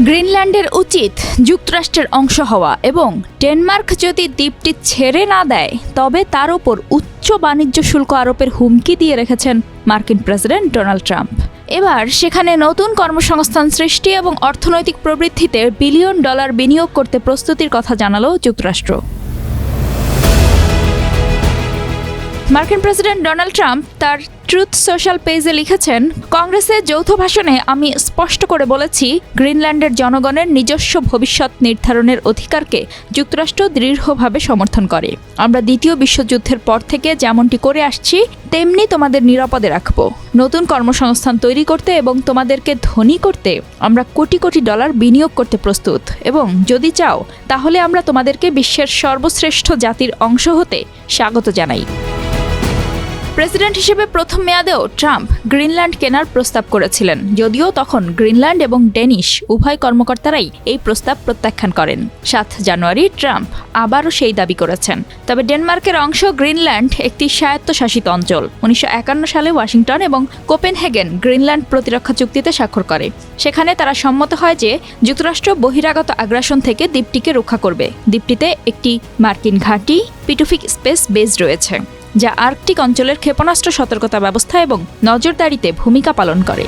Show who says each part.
Speaker 1: গ্রিনল্যান্ডের উচিত যুক্তরাষ্ট্রের অংশ হওয়া এবং ডেনমার্ক যদি দ্বীপটি ছেড়ে না দেয় তবে তার ওপর উচ্চ বাণিজ্য শুল্ক আরোপের হুমকি দিয়ে রেখেছেন মার্কিন প্রেসিডেন্ট ডোনাল্ড ট্রাম্প। এবার সেখানে নতুন কর্মসংস্থান সৃষ্টি এবং অর্থনৈতিক প্রবৃদ্ধিতে বিলিয়ন ডলার বিনিয়োগ করতে প্রস্তুতির কথা জানালো যুক্তরাষ্ট্র। মার্কিন প্রেসিডেন্ট ডোনাল্ড ট্রাম্প তার ট্রুথ সোশ্যাল পেজে লিখেছেন, কংগ্রেসের যৌথ ভাষণে আমি স্পষ্ট করে বলেছি, গ্রিনল্যান্ডের জনগণের নিজস্ব ভবিষ্যৎ নির্ধারণের অধিকারকে যুক্তরাষ্ট্র দৃঢ়ভাবে সমর্থন করে। আমরা দ্বিতীয় বিশ্বযুদ্ধের পর থেকে যেমনটি করে আসছি তেমনি তোমাদের নিরাপদে রাখব। নতুন কর্মসংস্থান তৈরি করতে এবং তোমাদেরকে ধনী করতে আমরা কোটি কোটি ডলার বিনিয়োগ করতে প্রস্তুত এবং যদি চাও তাহলে আমরা তোমাদেরকে বিশ্বের সর্বশ্রেষ্ঠ জাতির অংশ হতে স্বাগত জানাই। প্রেসিডেন্ট হিসেবে প্রথম মেয়াদেও ট্রাম্প গ্রিনল্যান্ড কেনার প্রস্তাব করেছিলেন, যদিও তখন গ্রিনল্যান্ড এবং ডেনিশ উভয় কর্মকর্তারাই এই প্রস্তাব প্রত্যাখ্যান করেন। 7 জানুয়ারি ট্রাম্প আবারও সেই দাবি করেছেন। তবে ডেনমার্কের অংশ গ্রিনল্যান্ড একটি স্বায়ত্তশাসিত অঞ্চল। 1951 সালে ওয়াশিংটন এবং কোপেনহেগেন গ্রিনল্যান্ড প্রতিরক্ষা চুক্তিতে স্বাক্ষর করে। সেখানে তারা সম্মত হয় যে যুক্তরাষ্ট্র বহিরাগত আগ্রাসন থেকে দ্বীপটিকে রক্ষা করবে। দ্বীপটিতে একটি মার্কিন ঘাঁটি পিটুফিক স্পেস বেস রয়েছে, যা আর্কটিক অঞ্চলের ক্ষেপণাস্ত্র সতর্কতা ব্যবস্থা এবং নজরদারিতে ভূমিকা পালন করে।